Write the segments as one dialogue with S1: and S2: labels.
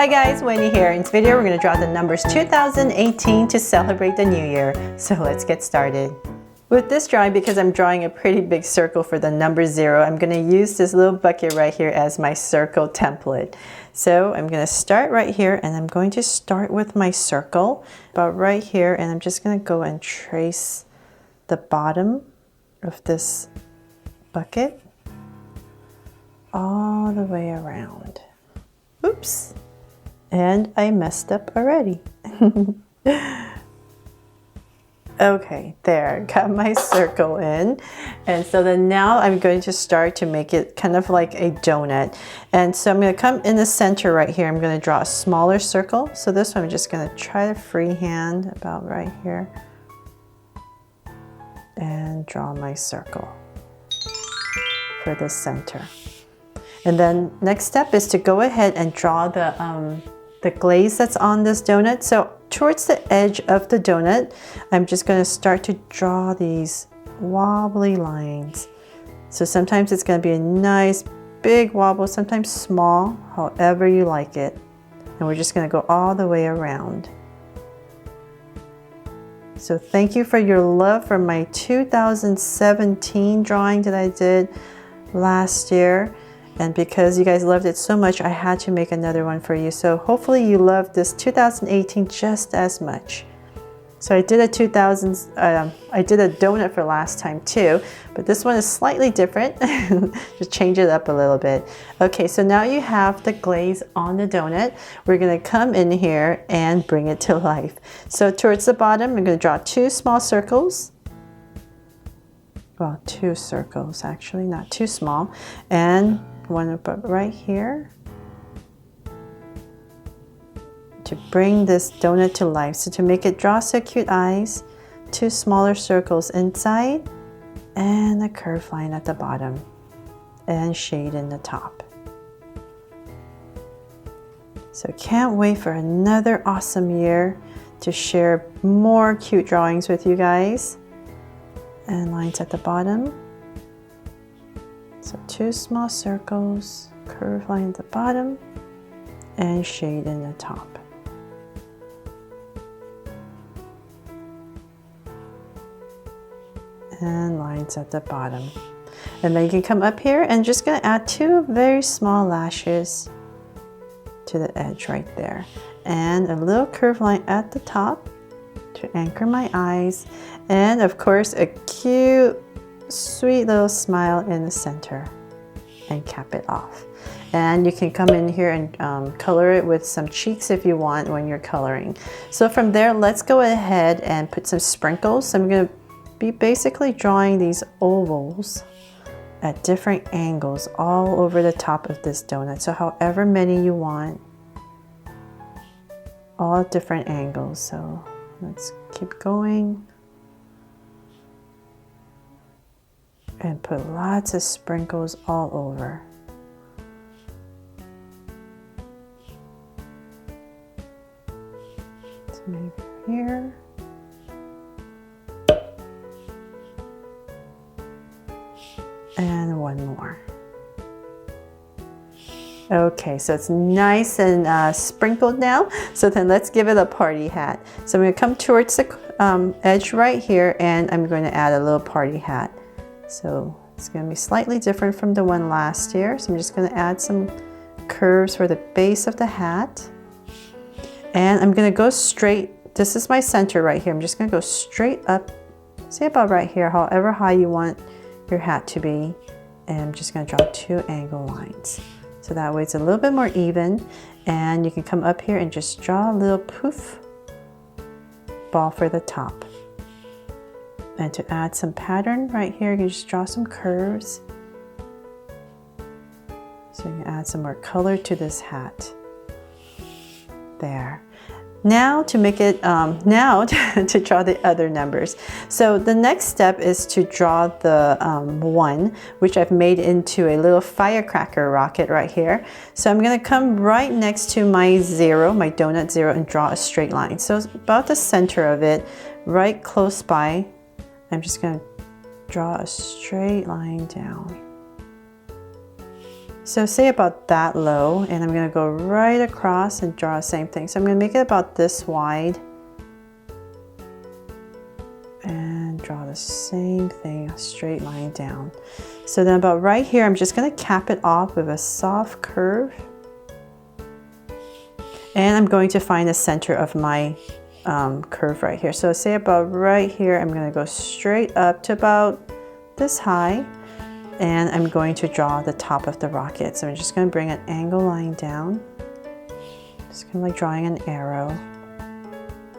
S1: Hi guys, Wendy here. In this video we're going to draw the numbers 2018 to celebrate the new year. So let's get started. With this drawing, because I'm drawing a pretty big circle for the number 0, I'm going to use this little bucket right here as my circle template. So I'm going to start right here, and I'm going to start with my circle about right here, and I'm just going to go and trace the bottom of this bucket all the way around. Oops, and I messed up already. Okay, there, got my circle in. And so then now I'm going to start to make it kind of like a donut. And so I'm going to come in the center right here. I'm going to draw a smaller circle. So this one I'm just going to try to freehand about right here and draw my circle for the center. And then next step is to go ahead and draw the glaze that's on this donut. So towards the edge of the donut, I'm just going to start to draw these wobbly lines. So sometimes it's going to be a nice big wobble, sometimes small, however you like it. And we're just going to go all the way around. So thank you for your love for my 2017 drawing that I did last year. And because you guys loved it so much, I had to make another one for you. So hopefully you loved this 2018 just as much. So I did a donut for last time too, but this one is slightly different. Just change it up a little bit. Okay, so now you have the glaze on the donut. We're gonna come in here and bring it to life. So towards the bottom, I'm gonna draw 2 small circles. Well, 2 circles actually, not too small. And one about right here to bring this donut to life. So to make it draw so cute eyes, 2 smaller circles inside and a curved line at the bottom and shade in the top. So can't wait for another awesome year to share more cute drawings with you guys. And lines at the bottom. So 2 small circles, curved line at the bottom, and shade in the top. And lines at the bottom. And then you can come up here and just gonna add 2 very small lashes to the edge right there. And a little curved line at the top to anchor my eyes. And of course, a cute, sweet little smile in the center and cap it off. And you can come in here and color it with some cheeks if you want when you're coloring. So from there, let's go ahead and put some sprinkles. So I'm going to be basically drawing these ovals at different angles all over the top of this donut. So however many you want, all different angles. So let's keep going. And put lots of sprinkles all over. So maybe here. And one more. Okay, so it's nice and sprinkled now. So then let's give it a party hat. So I'm going to come towards the edge right here, and I'm going to add a little party hat. So it's going to be slightly different from the one last year. So I'm just going to add some curves for the base of the hat. And I'm going to go straight. This is my center right here. I'm just going to go straight up, say about right here, however high you want your hat to be. And I'm just going to draw 2 angle lines. So that way it's a little bit more even. And you can come up here and just draw a little poof ball for the top. And to add some pattern right here, you can just draw some curves. So you can add some more color to this hat. There. Now to make it, to draw the other numbers. So the next step is to draw the 1, which I've made into a little firecracker rocket right here. So I'm going to come right next to my 0, my donut 0, and draw a straight line. So about the center of it, right close by, I'm just going to draw a straight line down. So say about that low, and I'm going to go right across and draw the same thing. So I'm going to make it about this wide and draw the same thing, a straight line down. So then about right here, I'm just going to cap it off with a soft curve. And I'm going to find the center of my curve right here. So say about right here, I'm going to go straight up to about this high. And I'm going to draw the top of the rocket. So I'm just going to bring an angle line down. Just kind of like drawing an arrow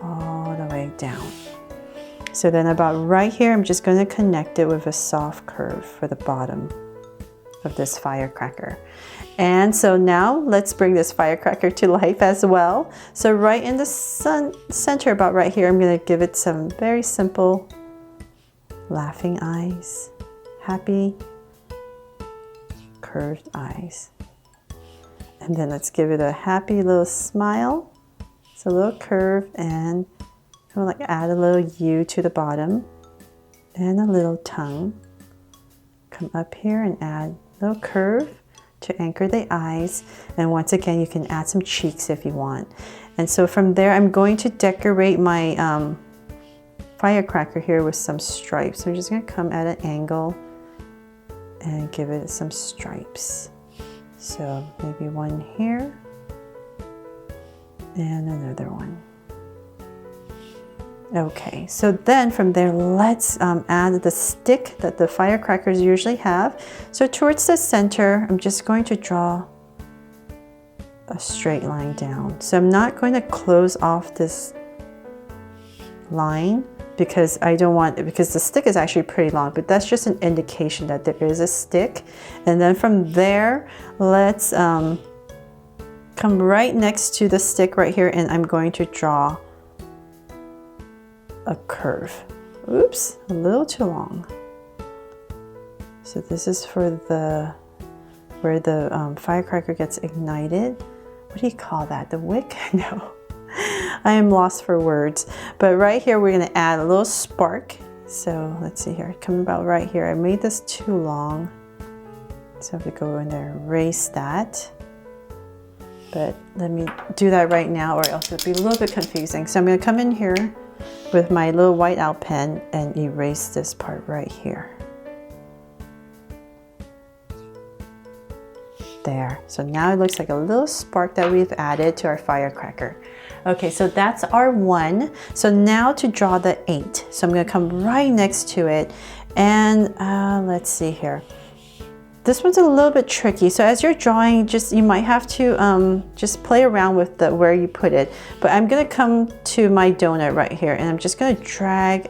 S1: all the way down. So then about right here, I'm just going to connect it with a soft curve for the bottom of this firecracker. And so now let's bring this firecracker to life as well. So right in the center, about right here, I'm going to give it some very simple laughing eyes, happy curved eyes. And then let's give it a happy little smile. It's a little curve, and I'm like add a little U to the bottom and a little tongue. Come up here and add a little curve to anchor the eyes. And once again, you can add some cheeks if you want. And so from there, I'm going to decorate my firecracker here with some stripes. So I'm just going to come at an angle and give it some stripes. So maybe one here and another one. Okay, so then from there, let's add the stick that the firecrackers usually have. So towards the center, I'm just going to draw a straight line down. So I'm not going to close off this line because I don't want it, because the stick is actually pretty long, but that's just an indication that there is a stick. And then from there, let's come right next to the stick right here, and I'm going to draw a curve. Oops, a little too long. So this is for the where the firecracker gets ignited. What do you call that? The wick? No. I am lost for words. But right here, we're going to add a little spark. So let's see here, coming about right here. I made this too long. So I have to go in there and erase that. But let me do that right now, or else it'll be a little bit confusing. So I'm going to come in here with my little whiteout pen and erase this part right here. There. So now it looks like a little spark that we've added to our firecracker. Okay, so that's our 1. So now to draw the 8. So I'm going to come right next to it, and let's see here. This one's a little bit tricky. So as you're drawing, you might have to just play around with where you put it. But I'm going to come to my donut right here, and I'm just going to drag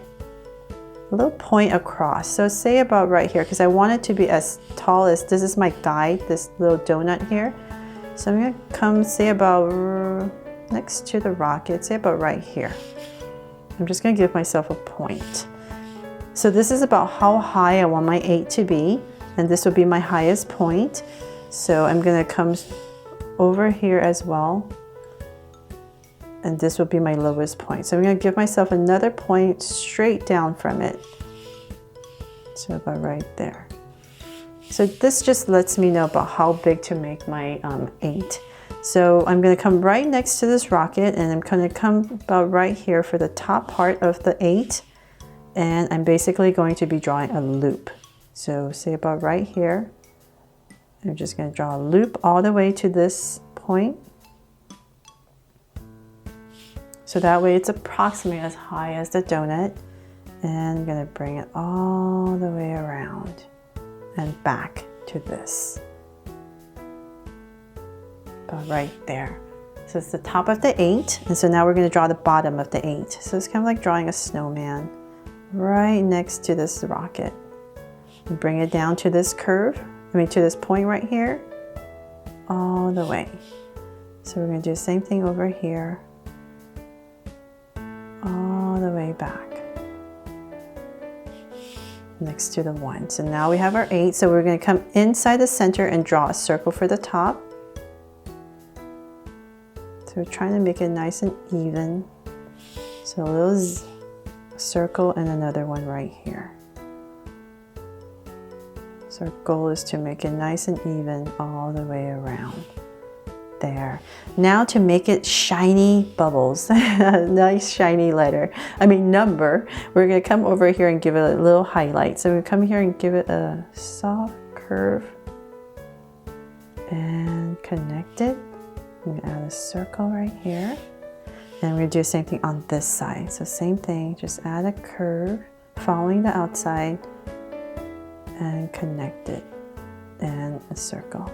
S1: a little point across. So say about right here, because I want it to be as tall as, this is my guide, this little donut here. So I'm going to come, say about next to the rocket, say about right here. I'm just going to give myself a point. So this is about how high I want my 8 to be, and this would be my highest point. So I'm going to come over here as well, and this will be my lowest point. So I'm going to give myself another point straight down from it. So about right there. So this just lets me know about how big to make my 8. So I'm going to come right next to this rocket, and I'm going to come about right here for the top part of the 8. And I'm basically going to be drawing a loop. So say about right here. I'm just going to draw a loop all the way to this point. So that way it's approximately as high as the donut. And I'm going to bring it all the way around and back to this. About right there. So it's the top of the 8. And so now we're going to draw the bottom of the 8. So it's kind of like drawing a snowman right next to this rocket. And bring it down to this curve, to this point right here, all the way. So we're going to do the same thing over here, all the way back, next to the 1. So now we have our 8. So we're going to come inside the center and draw a circle for the top. So we're trying to make it nice and even. So a little circle and another one right here. So our goal is to make it nice and even all the way around. There. Now to make it shiny bubbles, nice shiny number, we're going to come over here and give it a little highlight. So we come here and give it a soft curve and connect it. I'm going to add a circle right here. And we're going to do the same thing on this side. So same thing, just add a curve following the outside and connect it and a circle.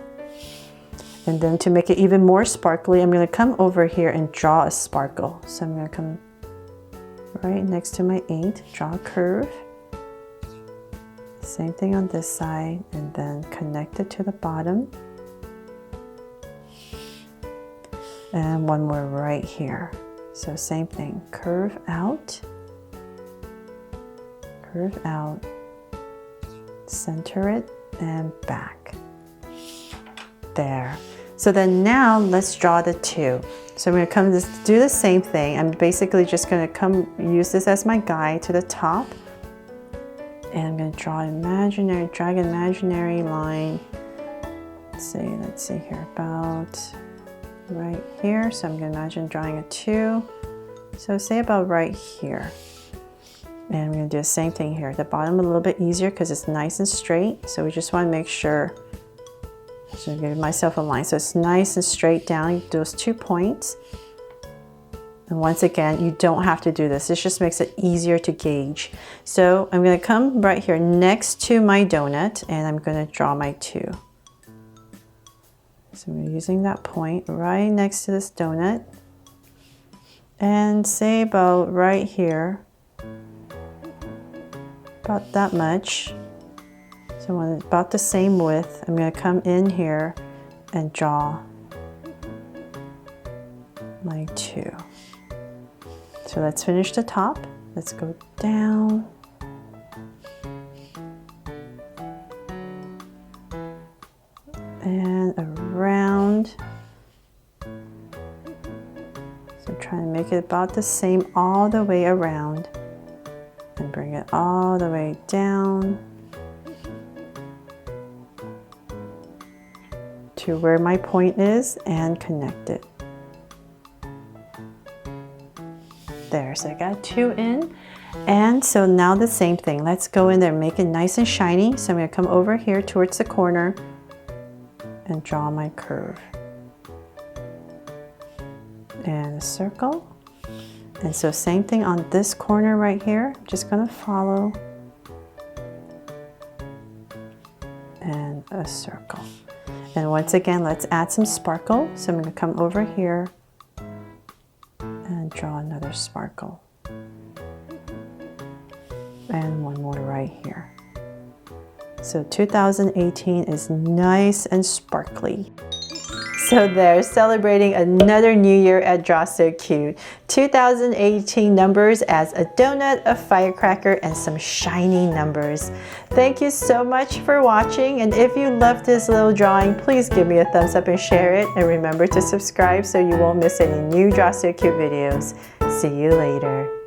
S1: And then to make it even more sparkly, I'm going to come over here and draw a sparkle. So I'm going to come right next to my ink, draw a curve. Same thing on this side, and then connect it to the bottom. And one more right here. So same thing, curve out, center it, and back. There. So then now let's draw the two. So I'm going to come do the same thing. I'm basically just going to use this as my guide to the top. And I'm going to draw drag an imaginary line. Let's see here, about right here. So I'm going to imagine drawing a 2. So say about right here. And I'm going to do the same thing here. The bottom a little bit easier because it's nice and straight. So we just want to make sure. So give myself a line. So it's nice and straight down, those 2 points. And once again, you don't have to do this. This just makes it easier to gauge. So I'm going to come right here next to my donut and I'm going to draw my 2. So I'm using that point right next to this donut. And say about right here, about that much. So when it's about the same width, I'm going to come in here and draw my 2. So let's finish the top. Let's go down. And around. So try to make it about the same all the way around. And bring it all the way down. To where my point is and connect it. There, so I got 2 in. And so now the same thing. Let's go in there and make it nice and shiny. So I'm going to come over here towards the corner and draw my curve. And a circle. And so same thing on this corner right here. I'm just going to follow. And a circle. And once again, let's add some sparkle. So I'm going to come over here and draw another sparkle. And one more right here. So 2018 is nice and sparkly. So there, celebrating another new year at Draw So Cute. 2018 numbers as a donut, a firecracker, and some shiny numbers. Thank you so much for watching, and if you loved this little drawing, please give me a thumbs up and share it, and remember to subscribe so you won't miss any new Draw So Cute videos. See you later.